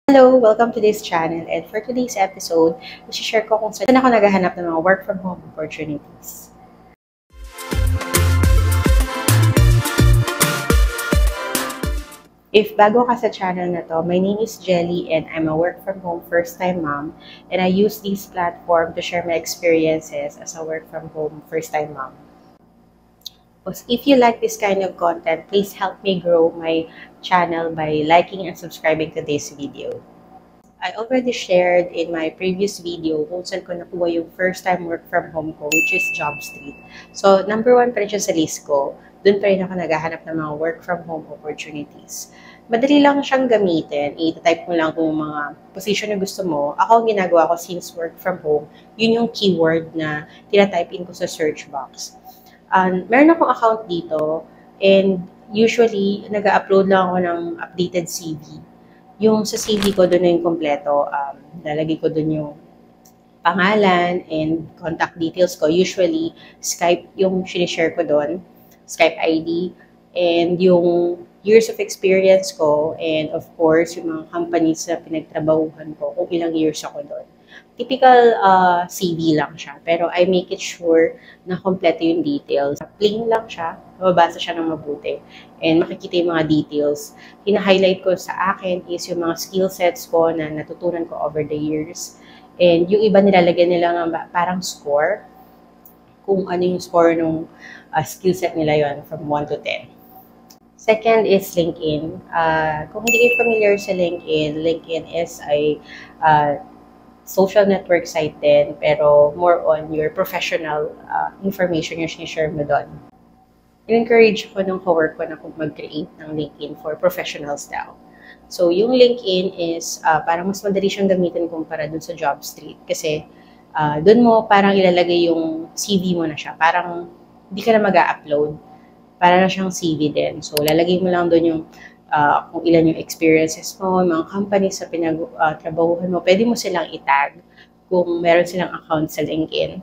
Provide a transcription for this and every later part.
Hello! Welcome to this channel, and for today's episode, i-share ko kung saan ako naghahanap ng mga work from home opportunities. If bago ka sa channel na to, my name is Jelly and I'm a work from home first-time mom, and I use this platform to share my experiences as a work from home first-time mom. If you like this kind of content, please help me grow my channel by liking and subscribing to this video. I already shared in my previous video kung saan ko nakuha yung first time work from home ko, which is JobStreet. So, number 1 pa rin siya sa list ko. Doon pa rin ako naghahanap ng mga work from home opportunities. Madali lang siyang gamitin. I-type mo lang kung mga position na gusto mo. Ako, ang ginagawa ko since work from home, yun yung keyword na tinatype in ko sa search box. Meron akong account dito, and usually, nag-upload lang ako ng updated CV. Yung sa CV ko, doon na yung kompleto. Lalagay ko doon yung pangalan and contact details ko. Usually, Skype yung sinishare ko doon, Skype ID, and yung years of experience ko, and of course, yung mga companies na pinagtrabahuhan ko, kung ilang years ako doon. Typical CV lang siya, pero I make it sure na kompleto yung details. Plain lang siya, mababasa siya ng mabuti, and makikita yung mga details. Hina-highlight ko sa akin is yung mga skill sets ko na natutunan ko over the years. And yung iba nilalagyan nila ng parang score, kung ano yung score ng skill set nila yon from 1 to 10. Second is LinkedIn. Kung hindi kayo familiar sa LinkedIn, LinkedIn is a social network site din, pero more on your professional information yung sinishare mo doon. In-encourage ko ng cowork ko na kung mag-create ng LinkedIn for professionals daw. So, yung LinkedIn is parang mas madali siyang gamitin kumpara dun sa JobStreet kasi dun mo parang ilalagay yung CV mo na siya. Parang hindi ka na mag-upload. Para na siyang CV din. So, lalagay mo lang dun yung kung ilan yung experiences mo, mga companies sa pinag-trabahuhan mo, pwede mo silang itag kung meron silang account sa LinkedIn.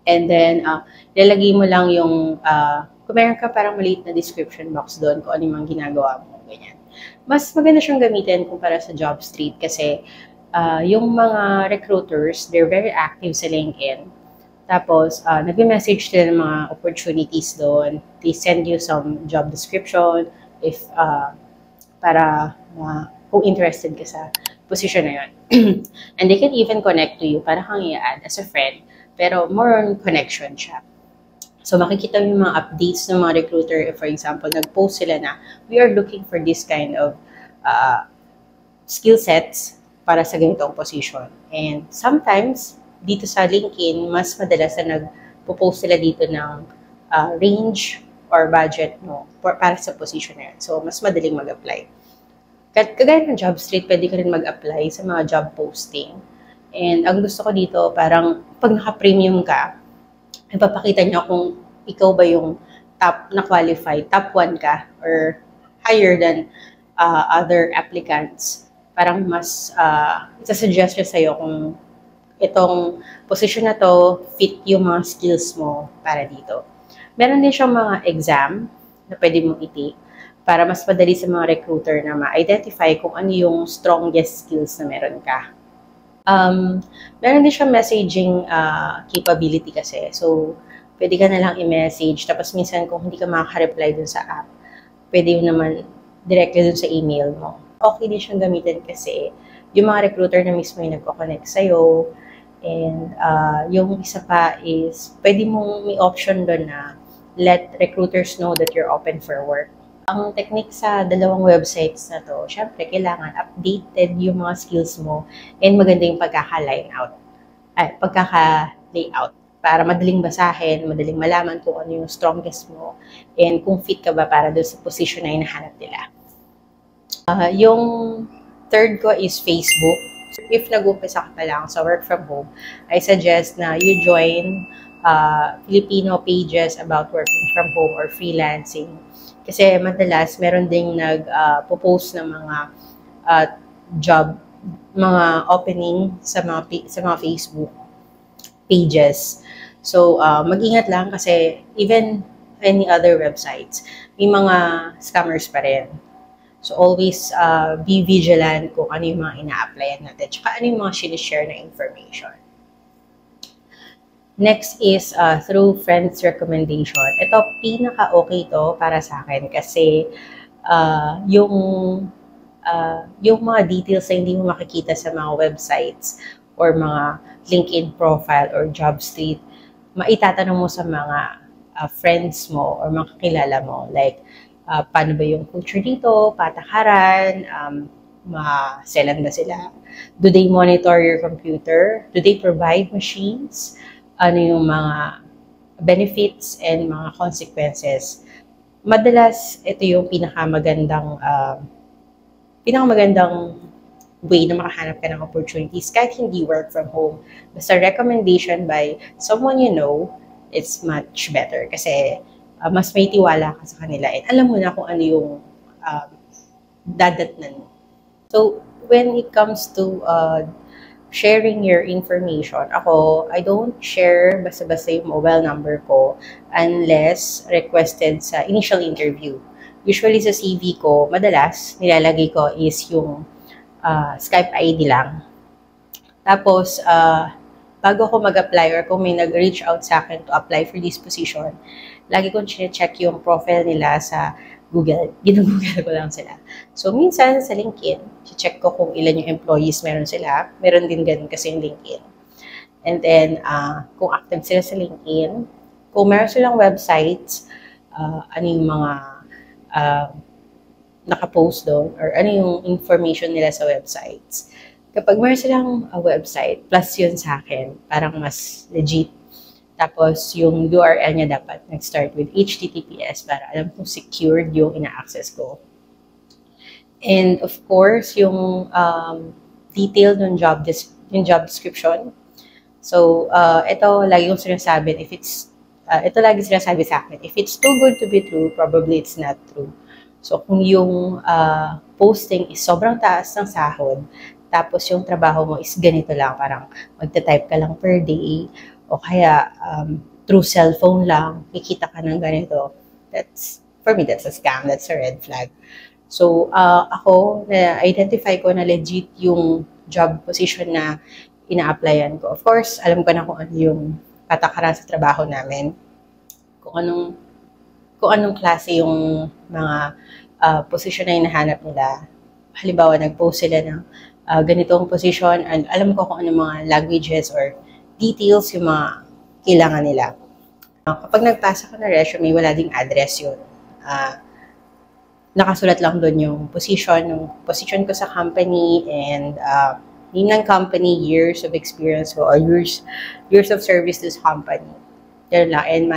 And then, lalagay mo lang yung, kung meron ka parang maliit na description box doon kung ano yung ginagawa mo, ganyan. Mas maganda siyang gamitin kumpara sa JobStreet kasi yung mga recruiters, they're very active sa LinkedIn. Tapos, nag-message sila ng mga opportunities doon. They send you some job description, if para kung interested ka sa position na yun. And they can even connect to you para kang i-add as a friend, pero more on connection siya. So makikita mo yung mga updates ng mga recruiter. If for example, nag-post sila na we are looking for this kind of skill sets para sa ganitong position. And sometimes, dito sa LinkedIn, mas madalas na nag-post sila dito ng range or budget mo para sa position na yun. So, mas madaling mag-apply. Kagaya ng JobStreet, pwede ka rin mag-apply sa mga job posting. And ang gusto ko dito, parang pag naka-premium ka, ipapakita niya kung ikaw ba yung top na qualified, top 1 ka, or higher than other applicants. Parang mas isa-suggest niya sa'yo kung itong position na to fit yung mga skills mo para dito. Meron din siyang mga exam na pwede mong i-take para mas madali sa mga recruiter na ma-identify kung ano yung strongest skills na meron ka. Meron din siyang messaging capability kasi. So, pwede ka na lang i-message. Tapos minsan kung hindi ka makaka-reply dun sa app, pwede yun naman directly dun sa email mo. Okay din siyang gamitin kasi yung mga recruiter na mismo yung nagko-connect sa'yo. And yung isa pa is, pwede mong may option doon na let recruiters know that you're open for work. Ang technique sa dalawang websites na to, syempre, kailangan updated yung mga skills mo and maganda yung pagkaka-layout para madaling basahin, madaling malaman kung ano yung strongest mo and kung fit ka ba para doon sa position na hinahanap nila. Yung third ko is Facebook. If nag-umpisa ka pa lang sa work from home, I suggest na you join Filipino pages about working from home or freelancing. Kasi madalas, meron ding nag-post ng mga job, mga opening sa mga Facebook pages. So, mag-ingat lang kasi even any other websites, may mga scammers pa rin. So, always be vigilant kung ano yung mga ina-applyan natin, tsaka ano yung mga sinishare na information. Next is through friends recommendation. Ito, pinaka-okay to para sa akin kasi yung mga details na hindi mo makikita sa mga websites or mga LinkedIn profile or job street, maitatanong mo sa mga friends mo or mga kakilala mo. Like, paano ba yung culture dito, patakaran, maselan ba sila? Do they monitor your computer? Do they provide machines? Ano yung mga benefits and mga consequences? Madalas, ito yung pinakamagandang way na makahanap ka ng opportunities kahit hindi work from home. Basta recommendation by someone you know, it's much better kasi mas may tiwala ka sa kanila and alam mo na kung ano yung dadatnan mo. So, when it comes to sharing your information, I don't share basta-basta yung mobile number ko unless requested sa initial interview. Usually sa CV ko, madalas nilalagay ko is yung Skype ID lang. Tapos, bago ako mag-apply or kung may nag-reach out sa akin to apply for this position, lagi kong check yung profile nila sa Google. Ginugoogle ko lang sila. So, minsan sa LinkedIn, check ko kung ilan yung employees meron sila. Meron din ganun kasi yung LinkedIn. And then, kung active sila sa LinkedIn, kung meron silang websites, ano yung mga nakapost doon or ano yung information nila sa websites. Kapag meron silang website, plus yun sa akin, parang mas legit. Tapos yung URL niya dapat nag-start with HTTPS para alam kong secured yung ina-access ko. And of course, yung detail ng job description. So, ito lagi kong sinasabi, ito lagi sinasabi sa akin, if it's too good to be true, probably it's not true. So, kung yung posting is sobrang taas ng sahod, tapos yung trabaho mo is ganito lang, parang magta-type ka lang per day, o kaya through cellphone lang, kikita ka ng ganito, for me, that's a scam, that's a red flag. So, ako, na-identify ko na legit yung job position na ina-applyan ko. Of course, alam ko na kung ano yung patakaran sa trabaho namin, kung anong klase yung mga position na hinahanap nila. Halimbawa, nag-post sila ng ganitong position and alam ko kung anong mga languages or details yung mga kailangan nila. Kapag nagpasa ko ng resume, wala ding address yun. Nakasulat lang doon yung position ko sa company and name ng company, years of experience ko, or years of service to this company. Yan lang. And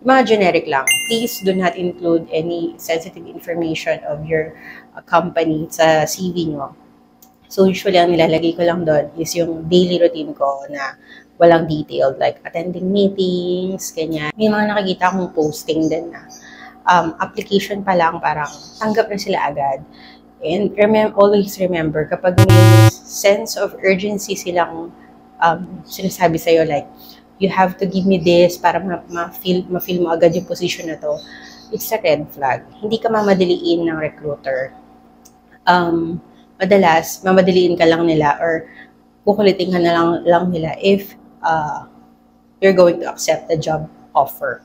mga generic lang. Please do not include any sensitive information of your company sa CV nyo. So, usually, ang nilalagay ko lang doon is yung daily routine ko na walang detailed, like attending meetings, ganyan. May mga nakikita akong posting din na application pa lang, parang tanggap na sila agad. And always remember, kapag may sense of urgency silang sinasabi sa'yo, like, you have to give me this para ma-feel mo agad yung position na to, it's a red flag. Hindi ka mamadaliin ng recruiter. Madalas, mamadaliin ka lang nila or kukulitin ka na lang nila if you're going to accept the job offer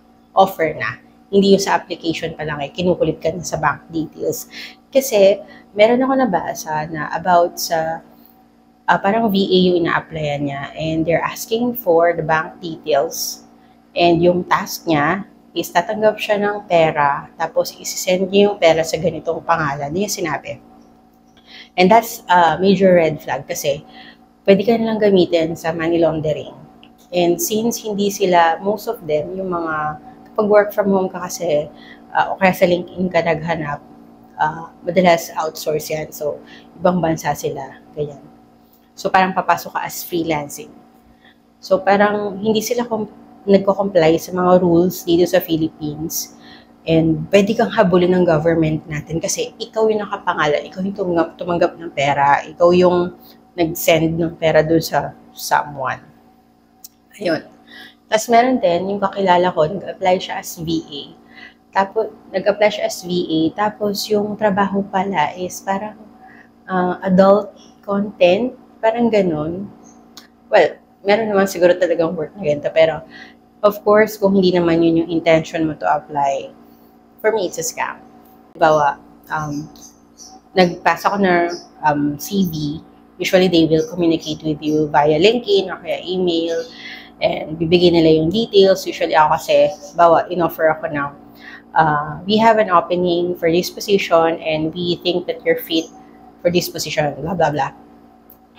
na. Hindi yung sa application pa lang kinukulit ka na sa bank details. Kasi, meron ako nabasa na about sa parang VA yung ina-applyan niya and they're asking for the bank details and yung task niya is tatanggap siya ng pera tapos isi-send niya yung pera sa ganitong pangalan. Yun yung sinabi. And that's a major red flag kasi pwede ka nilang gamitin sa money laundering. And since hindi sila, most of them, yung mga kapag work from home ka kasi o kaya sa LinkedIn ka naghanap, madalas outsource yan. So, ibang bansa sila. Ganyan. So, parang papasok ka as freelancing. So, parang hindi sila nagko-comply sa mga rules dito sa Philippines. And pwede kang habulin ng government natin kasi ikaw yung nakapangalan, ikaw yung tumanggap ng pera, ikaw yung nag-send ng pera doon sa someone. Ayun. Tapos meron din, yung kakilala ko, nag-apply siya as VA. Tapos, nag-apply siya as VA. Tapos, yung trabaho pala is parang adult content. Parang ganun. Well, meron naman siguro talagang work na ganito. Pero, of course, kung hindi naman yun yung intention mo to apply, for me, it's a scam. Bawa, nagpasa ko na CV, usually they will communicate with you via LinkedIn or kaya email, and bibigyan nila yung details. Usually ako kasi, bawa, in-offer ako na, we have an opening for this position and we think that you're fit for this position, blah, blah, blah.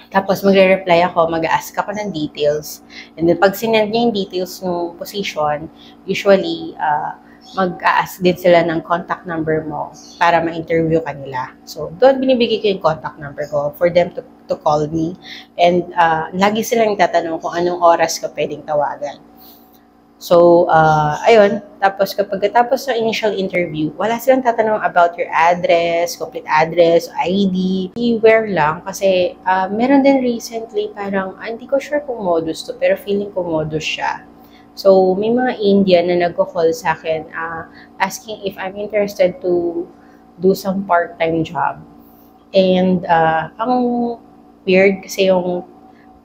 Tapos magre-reply ako, mag-ask ako ng details. And then pag sinend niya yung details ng position, usually mag-ask din sila ng contact number mo para ma-interview ka nila. So doon binibigay ko yung contact number ko for them to call me. And lagi silang tatanong kung anong oras ka pwedeng tawagan. So, ayun. Tapos, tapos ng initial interview, wala silang tatanong about your address, complete address, ID. Beware lang kasi meron din recently parang, hindi ko sure kung modus to, pero feeling ko modus siya. So, may mga Indian na nagko-call sa akin asking if I'm interested to do some part-time job. And ang weird kasi yung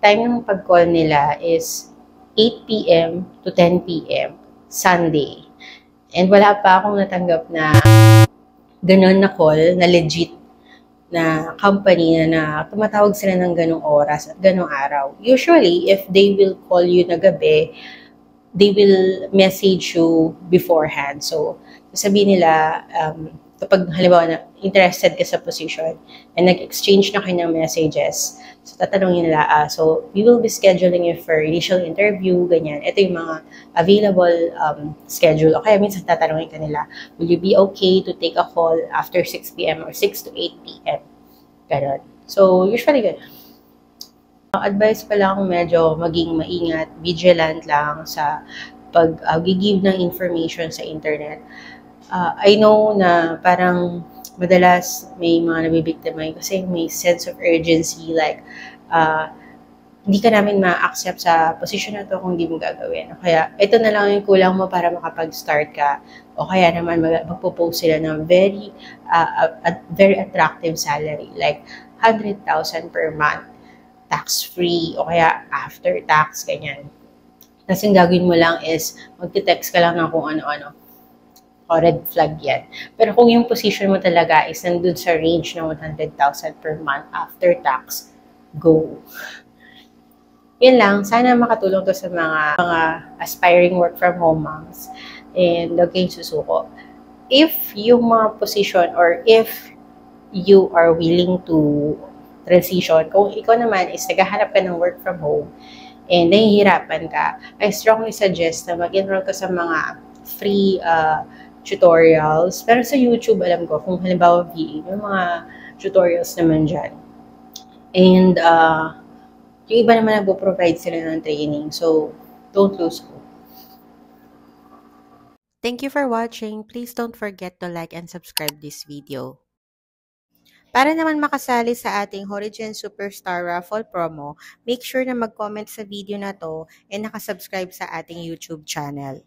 time ng pag-call nila is 8 p.m. to 10 p.m. Sunday. And wala pa akong natanggap na ganun na call, na legit na company na tumatawag sila ng ganung oras at ganung araw. Usually, if they will call you na gabi, they will message you beforehand. So, sabihin nila, kapag halimbawa na interested ka sa position and nag-exchange na kayo ng messages, so tatanungin nila, so we will be scheduling you for initial interview, ganyan. Ito yung mga available schedule. O kaya minsan tatanungin ka nila, will you be okay to take a call after 6 p.m. or 6 to 8 p.m.? Ganon. So, usually ganun. Advice pa lang medyo maging maingat, vigilant lang sa pag-give ng information sa internet. I know na parang madalas may mga nabibiktima kasi may sense of urgency like hindi ka namin ma-accept sa position na to kung hindi mo gagawin. Kaya ito na lang yung kulang mo para makapag-start ka. O kaya naman magpo-post sila ng very attractive salary like 100,000 per month, tax-free, o kaya after tax, ganyan. Kasi yung gagawin mo lang is magte-text ka lang ng kung ano-ano. O red flag yan. Pero kung yung position mo talaga is nandun sa range ng 100,000 per month after tax, go. Yun lang. Sana makatulong to sa mga aspiring work from home moms. And huwag kayong susuko. If yung mga position or if you are willing to transition, kung ikaw naman is naghahanap ka ng work from home and nahihirapan ka, I strongly suggest na mag-enroll ka sa mga free tutorials. Pero sa YouTube, alam ko, kung halimbawa VA, may mga tutorials naman dyan. And yung iba naman nagpo-provide sila ng training. So, don't lose hope. Thank you for watching. Please don't forget to like and subscribe this video. Para naman makasali sa ating Horigen Superstar Raffle promo, make sure na mag-comment sa video na to and nakasubscribe sa ating YouTube channel.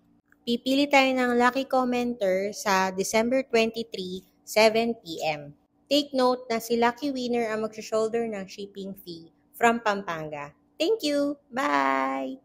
Pipili tayo ng lucky commenter sa December 23, 7 p.m. Take note na si lucky winner ang mag-shoulder ng shipping fee from Pampanga. Thank you! Bye!